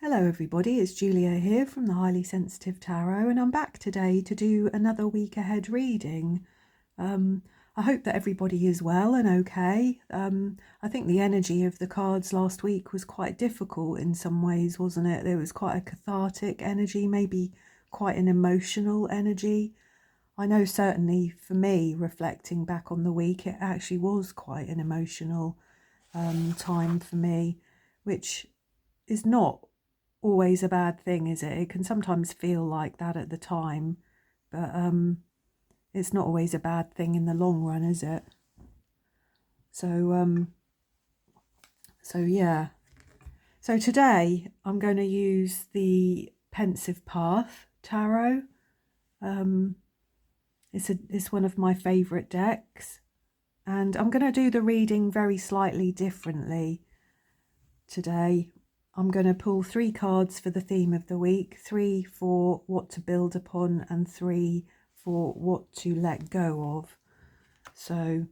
Hello everybody, it's Julia here from the Highly Sensitive Tarot, and I'm back today to do another week ahead reading. I hope that everybody is well and okay. I think the energy of the cards last week was quite difficult in some ways, wasn't it? There was quite a cathartic energy, maybe quite an emotional energy. I know certainly for me, reflecting back on the week, it actually was quite an emotional time for me, which is not always a bad thing, is it? It can sometimes feel like that at the time, but it's not always a bad thing in the long run, is it? So yeah. So today I'm going to use the Pensive Path Tarot. It's one of my favourite decks, and I'm going to do the reading very slightly differently today. I'm going to pull 3 cards for the theme of the week, 3 for what to build upon, and 3 for what to let go of. So,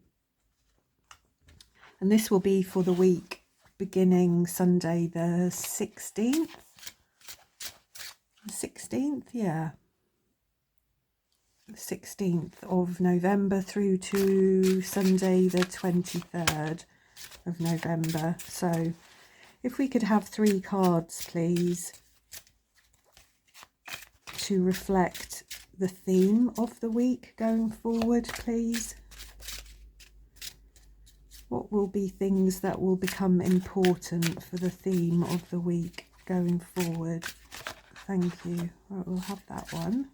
and this will be for the week beginning Sunday the 16th. 16th, yeah. 16th of November through to Sunday the 23rd of November. So if we could have 3 cards, please, to reflect the theme of the week going forward, please. What will be things that will become important for the theme of the week going forward? Thank you. Right, we'll have that one.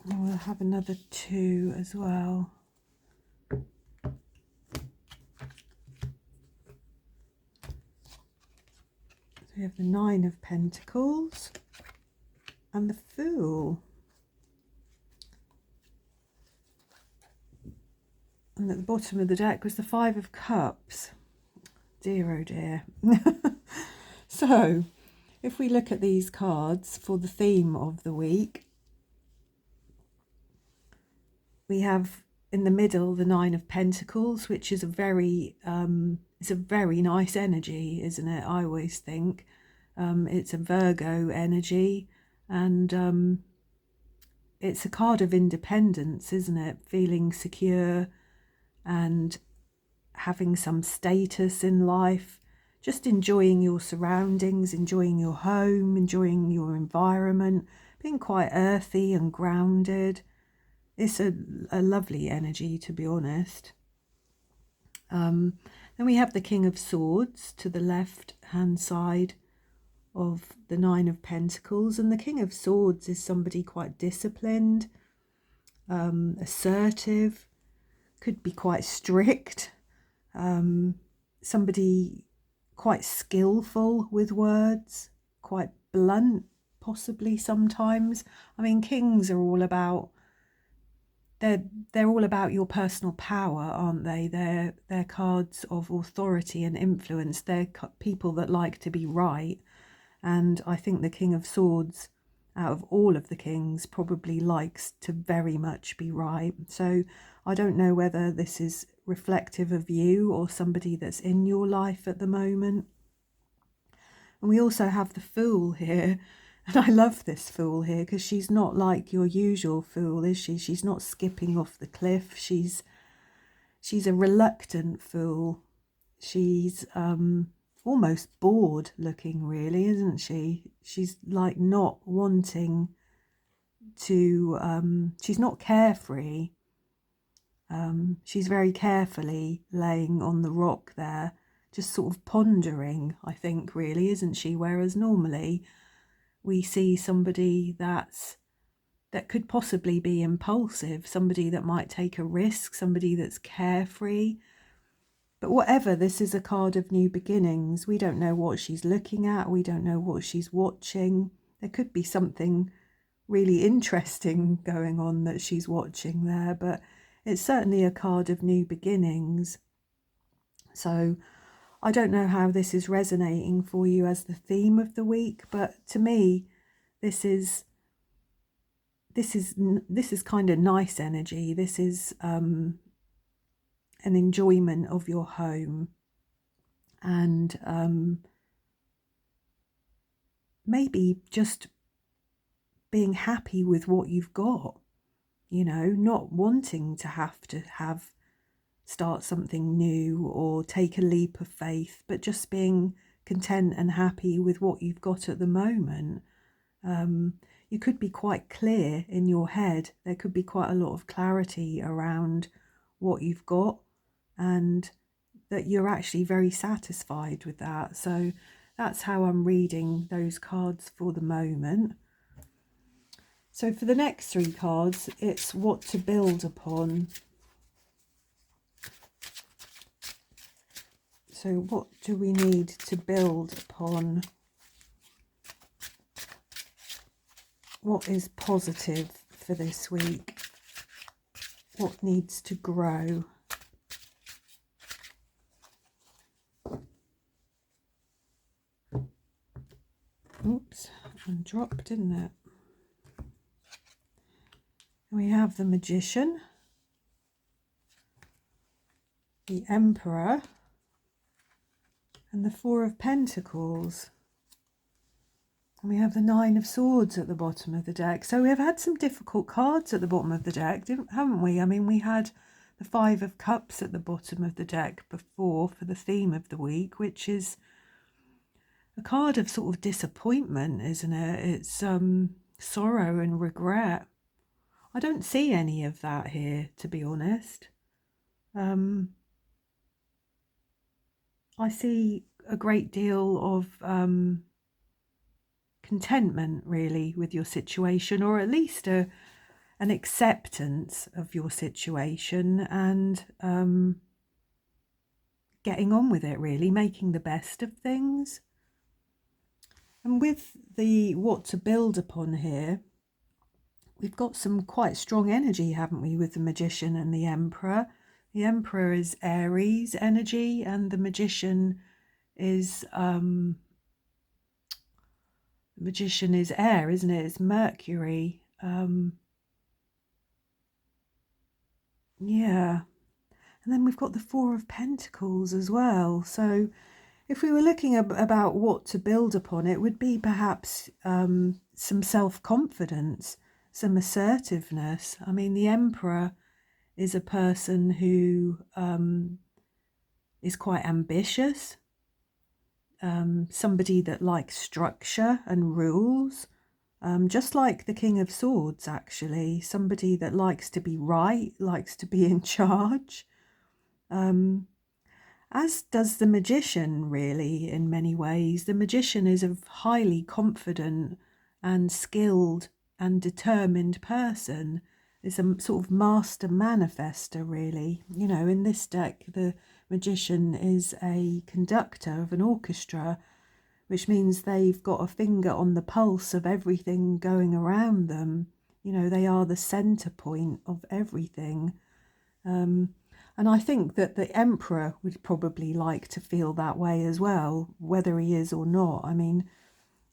And we'll have another 2 as well. We have the 9 of Pentacles and the Fool. And at the bottom of the deck was the 5 of Cups. Dear, oh dear. So, if we look at these cards for the theme of the week, we have in the middle the 9 of Pentacles, which is a very nice energy, isn't it? I always think it's a Virgo energy, and it's a card of independence, isn't it? Feeling secure and having some status in life, just enjoying your surroundings, enjoying your home, enjoying your environment, being quite earthy and grounded. It's a lovely energy, to be honest. Then we have the King of Swords to the left-hand side of the 9 of Pentacles. And the King of Swords is somebody quite disciplined, assertive, could be quite strict, somebody quite skillful with words, quite blunt, possibly sometimes. I mean, kings are all about... They're all about your personal power, aren't they? They're cards of authority and influence. They're people that like to be right. And I think the King of Swords, out of all of the kings, probably likes to very much be right. So I don't know whether this is reflective of you or somebody that's in your life at the moment. And we also have the Fool here. And I love this Fool here because she's not like your usual Fool, is she? She's not skipping off the cliff. She's a reluctant Fool. She's almost bored looking, really, isn't she? She's like not wanting to... she's not carefree. She's very carefully laying on the rock there, just sort of pondering, I think, really, isn't she? Whereas normally we see somebody that could possibly be impulsive, somebody that might take a risk, somebody that's carefree. But whatever, this is a card of new beginnings. We don't know what she's looking at. We don't know what she's watching. There could be something really interesting going on that she's watching there, but it's certainly a card of new beginnings. So I don't know how this is resonating for you as the theme of the week, but to me, this is kind of nice energy. This is an enjoyment of your home, and maybe just being happy with what you've got, not wanting to start something new or take a leap of faith, but just being content and happy with what you've got at the moment. You could be quite clear in your head. There could be quite a lot of clarity around what you've got, and that you're actually very satisfied with that. So that's how I'm reading those cards for the moment. So for the next 3 cards, it's what to build upon. So what do we need to build upon? What is positive for this week? What needs to grow? Oops, and dropped, didn't it? We have the Magician, the Emperor, and the 4 of Pentacles. And we have the 9 of Swords at the bottom of the deck. So we've had some difficult cards at the bottom of the deck, haven't we? I mean, we had the 5 of Cups at the bottom of the deck before for the theme of the week, which is a card of sort of disappointment, isn't it? It's sorrow and regret. I don't see any of that here, to be honest. I see a great deal of contentment, really, with your situation, or at least an acceptance of your situation, and getting on with it, really, making the best of things. And with the what to build upon here, we've got some quite strong energy, haven't we, with the Magician and the Emperor. The Emperor is Aries energy, and the Magician is air, isn't it? It's Mercury. Yeah. And then we've got the 4 of Pentacles as well. So if we were looking about what to build upon, it would be perhaps some self-confidence, some assertiveness. I mean, the Emperor is a person who is quite ambitious, somebody that likes structure and rules, just like the King of Swords, actually, somebody that likes to be right, likes to be in charge. As does the Magician, really, in many ways. The Magician is a highly confident and skilled and determined person. Is a sort of master manifester, really. In this deck, the Magician is a conductor of an orchestra, which means they've got a finger on the pulse of everything going around them. They are the center point of everything. And I think that the Emperor would probably like to feel that way as well, whether he is or not. I mean,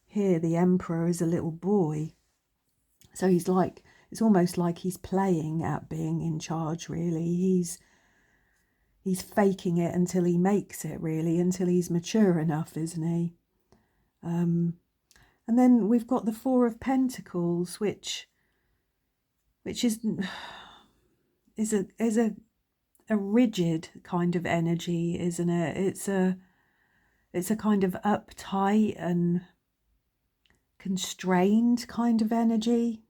here the Emperor is a little boy. So it's almost like he's playing at being in charge, really. He's faking it until he makes it, really, until he's mature enough, isn't he? And then we've got the 4 of Pentacles, which is a rigid kind of energy, isn't it? It's a kind of uptight and constrained kind of energy.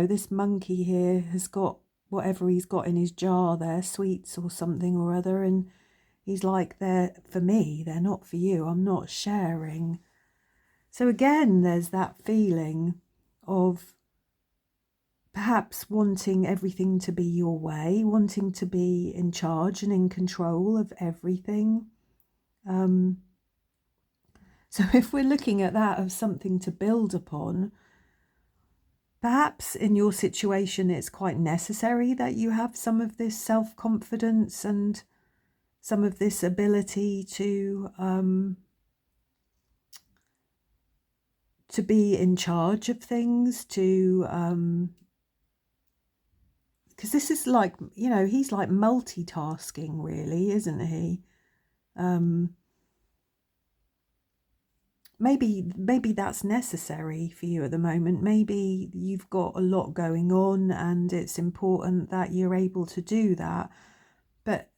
This monkey here has got whatever he's got in his jar there, sweets or something or other, and he's like, they're for me, they're not for you, I'm not sharing. So again, there's that feeling of perhaps wanting everything to be your way, wanting to be in charge and in control of everything. So if we're looking at that as something to build upon, perhaps in your situation it's quite necessary that you have some of this self-confidence and some of this ability to be in charge of things, to because this is like, you know, he's like multitasking really, isn't he? Maybe that's necessary for you at the moment. Maybe you've got a lot going on and it's important that you're able to do that. But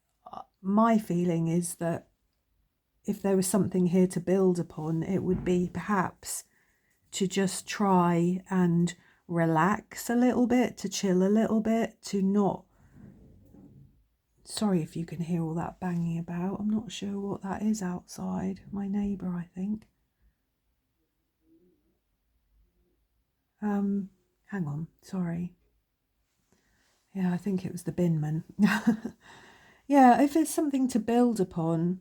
my feeling is that if there was something here to build upon, it would be perhaps to just try and relax a little bit, to chill a little bit, to not... Sorry if you can hear all that banging about. I'm not sure what that is outside. My neighbour, I think. Hang on, sorry. Yeah, I think it was the binman. Yeah, if there's something to build upon,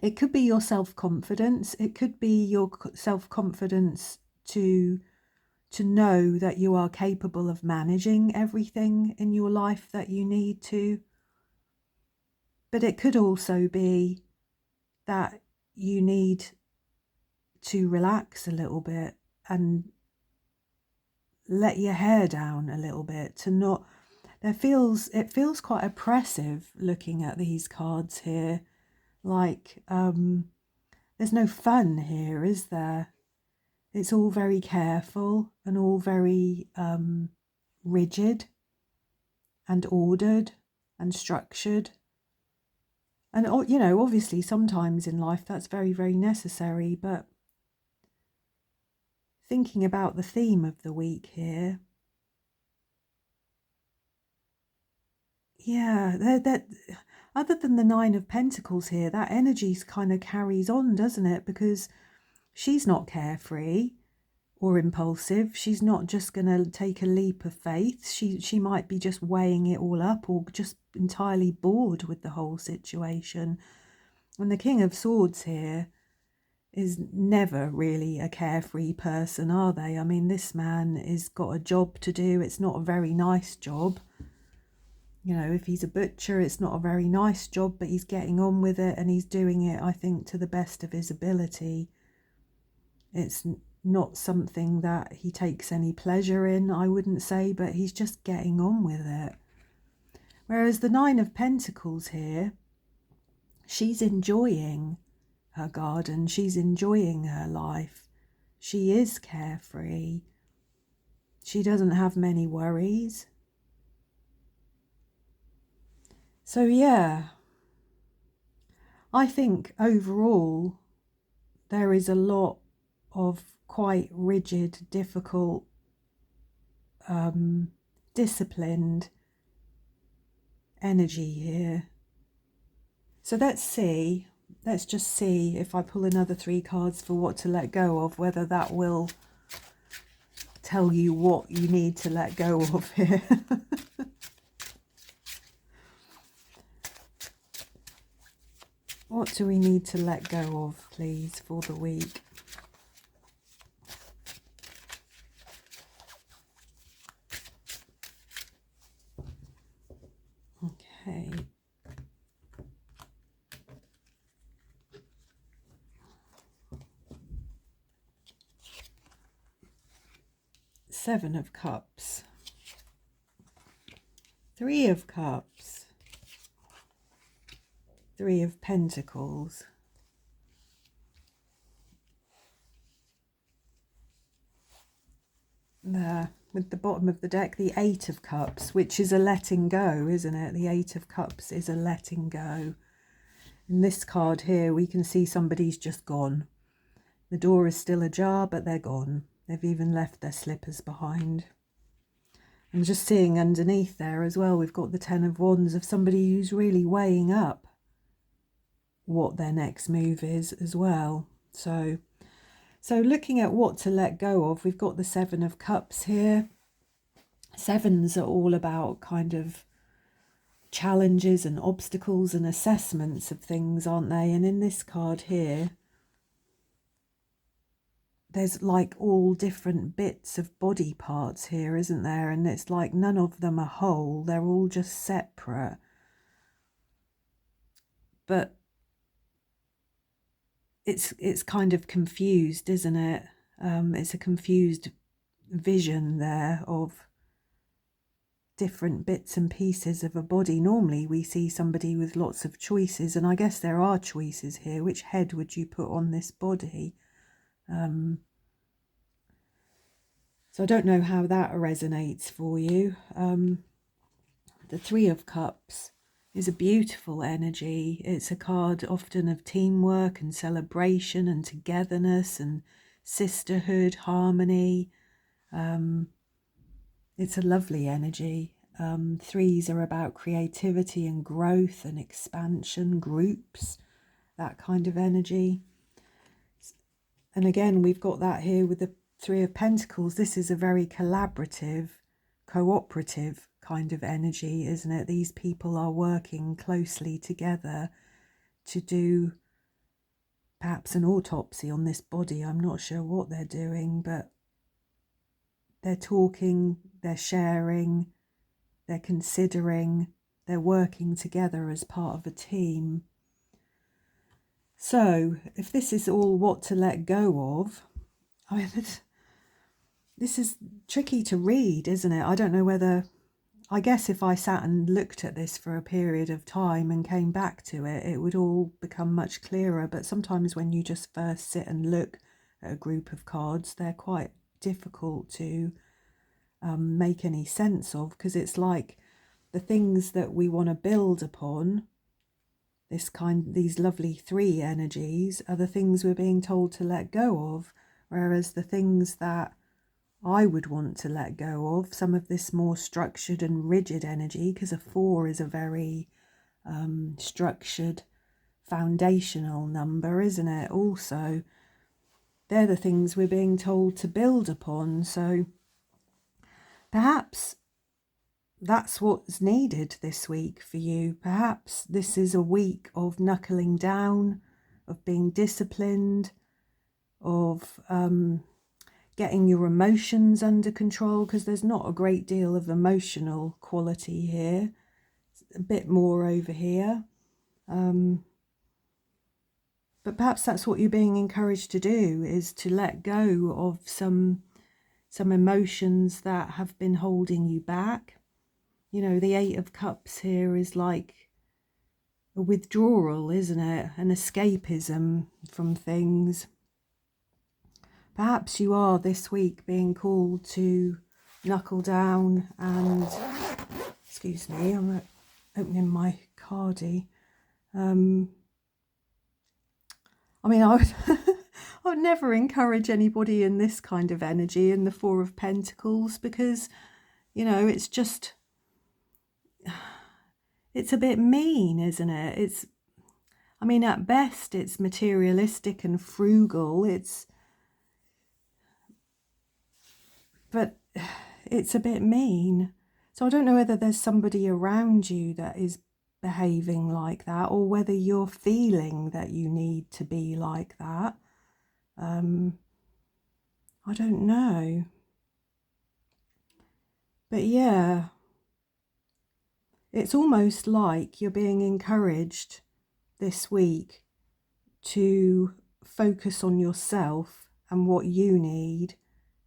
it could be your self-confidence. It could be your self-confidence to know that you are capable of managing everything in your life that you need to. But it could also be that you need to relax a little bit and let your hair down a little bit, to not... it feels quite oppressive looking at these cards here. Like, there's no fun here, is there? It's all very careful and all very rigid and ordered and structured. And, you know, obviously sometimes in life that's very, very necessary. But thinking about the theme of the week here, yeah, that other than the Nine of Pentacles here, that energy kind of carries on, doesn't it? Because she's not carefree or impulsive. She's not just going to take a leap of faith. She might be just weighing it all up, or just entirely bored with the whole situation. And the King of Swords here is never really a carefree person, are they? I mean, this man has got a job to do. It's not a very nice job. You know, if he's a butcher, it's not a very nice job, but he's getting on with it and he's doing it, I think, to the best of his ability. It's not something that he takes any pleasure in, I wouldn't say, but he's just getting on with it. Whereas the Nine of Pentacles here, she's enjoying her garden, she's enjoying her life. She is carefree. She doesn't have many worries. So yeah, I think overall there is a lot of quite rigid, difficult, disciplined energy here. So let's just see if I pull another 3 cards for what to let go of, whether that will tell you what you need to let go of here. What do we need to let go of, please, for the week? Okay. Seven of Cups. 3 of Cups. 3 of Pentacles. There, with the bottom of the deck, the 8 of Cups, which is a letting go, isn't it? The 8 of Cups is a letting go. In this card here, we can see somebody's just gone. The door is still ajar, but they're gone. They've even left their slippers behind. And just seeing underneath there as well, we've got the 10 of Wands, of somebody who's really weighing up what their next move is as well. So looking at what to let go of, we've got the 7 of Cups here. 7s are all about kind of challenges and obstacles and assessments of things, aren't they? And in this card here, there's like all different bits of body parts here, isn't there? And it's like none of them are whole. They're all just separate. But it's kind of confused, isn't it? It's a confused vision there of different bits and pieces of a body. Normally we see somebody with lots of choices, and I guess there are choices here. Which head would you put on this body? So I don't know how that resonates for you. The Three of Cups is a beautiful energy. It's a card often of teamwork and celebration and togetherness and sisterhood, harmony. It's a lovely energy. Threes are about creativity and growth and expansion, groups, that kind of energy. And again, we've got that here with the Three of Pentacles. This is a very collaborative, cooperative kind of energy, isn't it? These people are working closely together to do perhaps an autopsy on this body. I'm not sure what they're doing, but they're talking, they're sharing, they're considering, they're working together as part of a team. So if this is all what to let go of, I mean, this is tricky to read, isn't it? I don't know whether, I guess if I sat and looked at this for a period of time and came back to it, it would all become much clearer. But sometimes when you just first sit and look at a group of cards, they're quite difficult to make any sense of, because it's like the things that we want to build upon, these lovely three energies, are the things we're being told to let go of, whereas the things that I would want to let go of, some of this more structured and rigid energy, because a 4 is a very structured, foundational number, isn't it? Also, they're the things we're being told to build upon. So perhaps that's what's needed this week for you. Perhaps this is a week of knuckling down, of being disciplined, of getting your emotions under control, because there's not a great deal of emotional quality here. It's a bit more over here. But perhaps that's what you're being encouraged to do, is to let go of some emotions that have been holding you back. You know, the Eight of Cups here is like a withdrawal, isn't it? An escapism from things. Perhaps you are this week being called to knuckle down and, excuse me, I'm opening my cardy. I mean, I would never encourage anybody in this kind of energy, in the Four of Pentacles, because, you know, it's just, it's a bit mean, isn't it? I mean, at best, it's materialistic and frugal. But it's a bit mean. So I don't know whether there's somebody around you that is behaving like that, or whether you're feeling that you need to be like that. I don't know. But yeah, it's almost like you're being encouraged this week to focus on yourself and what you need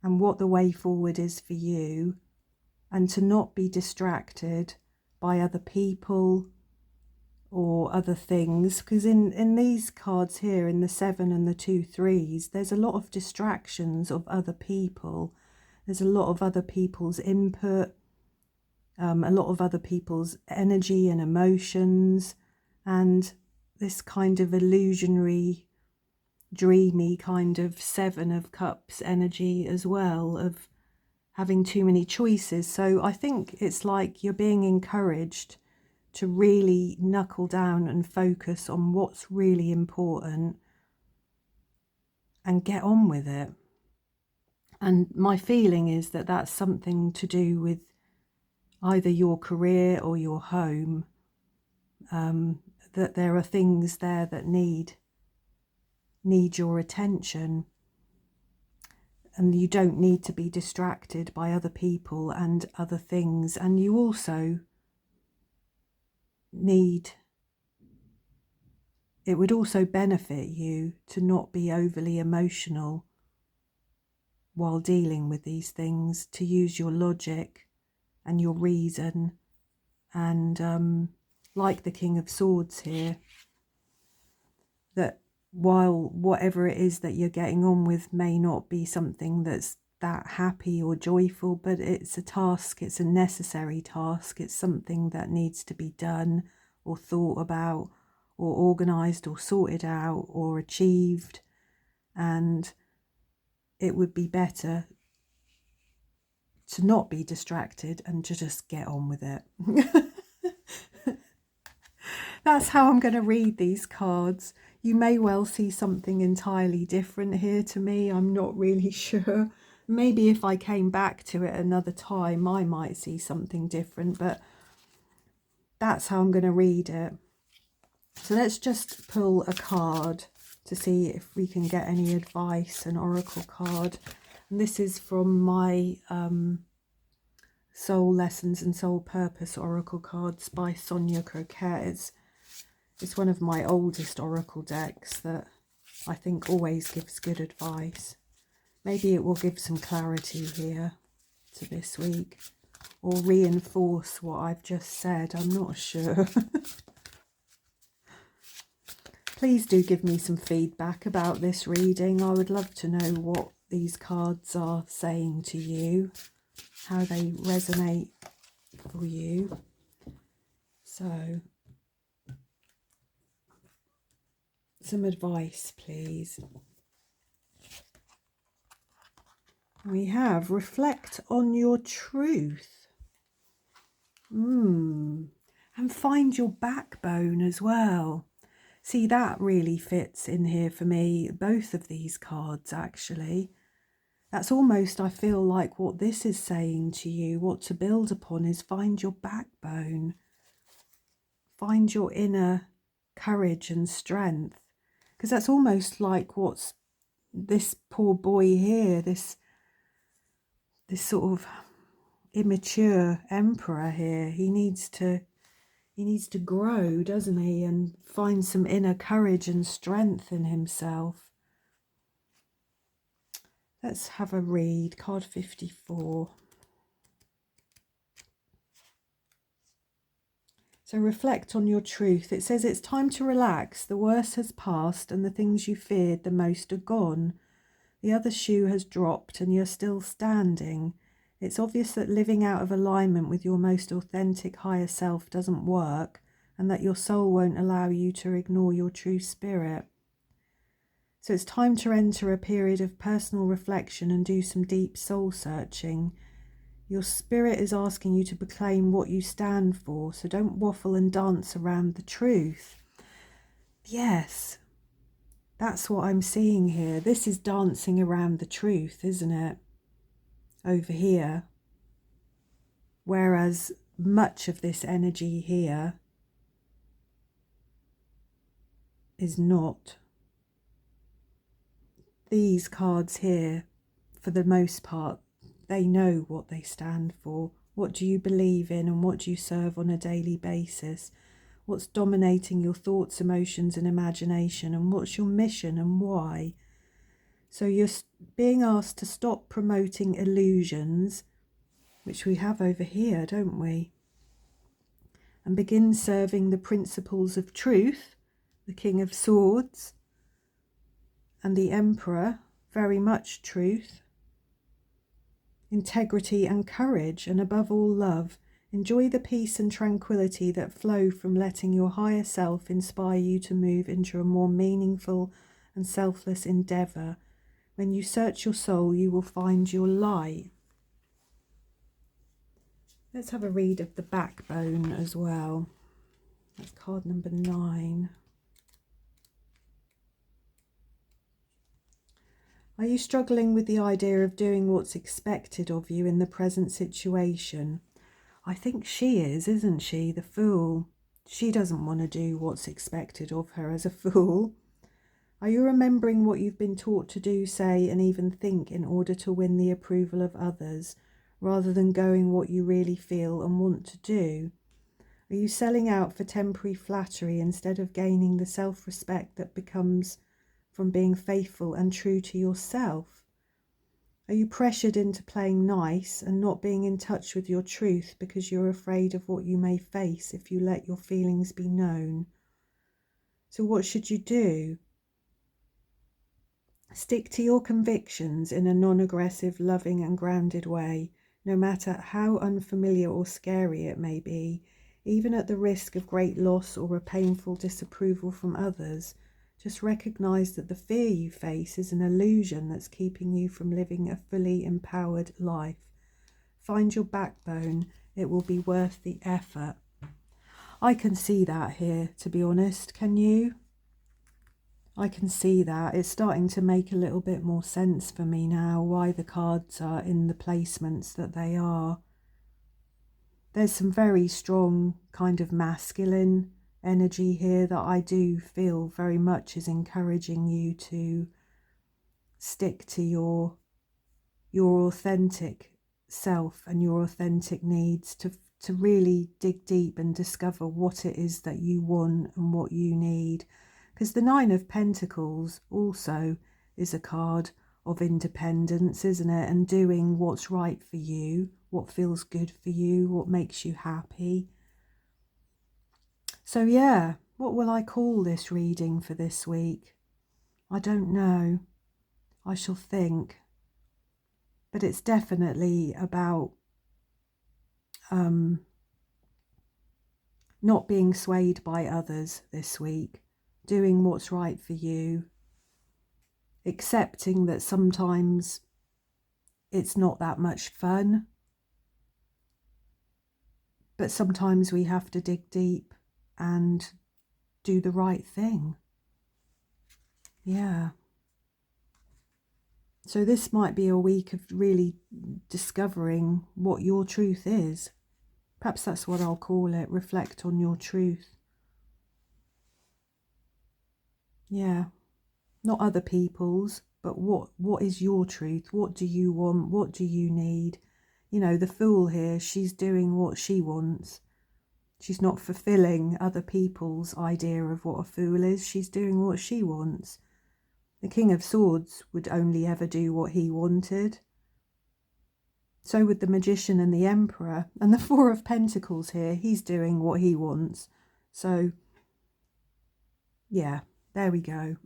and what the way forward is for you, and to not be distracted by other people or other things. Because in these cards here, in the 7 and the 2 3s, there's a lot of distractions of other people. There's a lot of other people's input, a lot of other people's energy and emotions, and this kind of illusionary, dreamy kind of 7 of Cups energy as well, of having too many choices. So I think it's like you're being encouraged to really knuckle down and focus on what's really important and get on with it. And my feeling is that that's something to do with either your career or your home, that there are things there that need your attention, and you don't need to be distracted by other people and other things. And you also it would also benefit you to not be overly emotional while dealing with these things, to use your logic and your reason. And like the King of Swords here, that while whatever it is that you're getting on with may not be something that's that happy or joyful, but it's a task, it's a necessary task, it's something that needs to be done or thought about or organised or sorted out or achieved, and it would be better to not be distracted and to just get on with it. That's how I'm going to read these cards. You may well see something entirely different here to me. I'm not really sure. Maybe if I came back to it another time, I might see something different, but that's how I'm going to read it. So let's just pull a card to see if we can get any advice, an oracle card. And this is from my Soul Lessons and Soul Purpose oracle cards by Sonia Croquet. It's one of my oldest oracle decks that I think always gives good advice. Maybe it will give some clarity here to this week, or reinforce what I've just said. I'm not sure. Please do give me some feedback about this reading. I would love to know what these cards are saying to you, how they resonate for you. So, some advice, please. We have reflect on your truth. And find your backbone as well. See, that really fits in here for me. Both of these cards, actually. That's almost, I feel like, what this is saying to you. What to build upon is find your backbone. Find your inner courage and strength. Because that's almost like what's this poor boy here, this sort of immature emperor here. He needs to grow, doesn't he, and find some inner courage and strength in himself. Let's have a read. Card 54. So reflect on your truth. It says it's time to relax. The worst has passed and the things you feared the most are gone. The other shoe has dropped and you're still standing. It's obvious that living out of alignment with your most authentic higher self doesn't work, and that your soul won't allow you to ignore your true spirit. So it's time to enter a period of personal reflection and do some deep soul searching. Your spirit is asking you to proclaim what you stand for, so don't waffle and dance around the truth. Yes, that's what I'm seeing here. This is dancing around the truth, isn't it? Over here. Whereas much of this energy here is not. These cards here, for the most part, they know what they stand for. What do you believe in and what do you serve on a daily basis? What's dominating your thoughts, emotions and imagination, and what's your mission and why? So you're being asked to stop promoting illusions, which we have over here, don't we? And begin serving the principles of truth, the King of Swords, and the Emperor, very much truth, integrity and courage, and above all love. Enjoy the peace and tranquility that flow from letting your higher self inspire you to move into a more meaningful and selfless endeavour. When you search your soul, you will find your light. Let's have a read of the backbone as well. That's card number 9. Are you struggling with the idea of doing what's expected of you in the present situation? I think she is, isn't she, the Fool? She doesn't want to do what's expected of her as a fool. Are you remembering what you've been taught to do, say, and even think in order to win the approval of others, rather than going what you really feel and want to do? Are you selling out for temporary flattery instead of gaining the self-respect that becomes from being faithful and true to yourself? Are you pressured into playing nice and not being in touch with your truth because you're afraid of what you may face if you let your feelings be known? So what should you do? Stick to your convictions in a non-aggressive, loving and grounded way, no matter how unfamiliar or scary it may be, even at the risk of great loss or a painful disapproval from others. Just recognize that the fear you face is an illusion that's keeping you from living a fully empowered life. Find your backbone. It will be worth the effort. I can see that here, to be honest. Can you? I can see that. It's starting to make a little bit more sense for me now why the cards are in the placements that they are. There's some very strong kind of masculine energy here that I do feel very much is encouraging you to stick to your authentic self and your authentic needs, to really dig deep and discover what it is that you want and what you need. Because the Nine of Pentacles also is a card of independence, isn't it? And doing what's right for you, what feels good for you, what makes you happy. So yeah, what will I call this reading for this week? I don't know. I shall think. But it's definitely about not being swayed by others this week, doing what's right for you, accepting that sometimes it's not that much fun, but sometimes we have to dig deep and do the right thing. Yeah. So this might be a week of really discovering what your truth is. Perhaps that's what I'll call it. Reflect on your truth. Yeah. Not other people's, but what is your truth? What do you want? What do you need? You know, the Fool here, she's doing what she wants. She's not fulfilling other people's idea of what a fool is. She's doing what she wants. The King of Swords would only ever do what he wanted. So would the Magician and the Emperor. And the Four of Pentacles here, he's doing what he wants. So, yeah, there we go.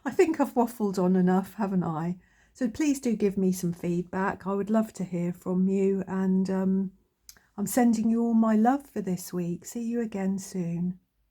I think I've waffled on enough, haven't I? So please do give me some feedback. I would love to hear from you. And I'm sending you all my love for this week. See you again soon.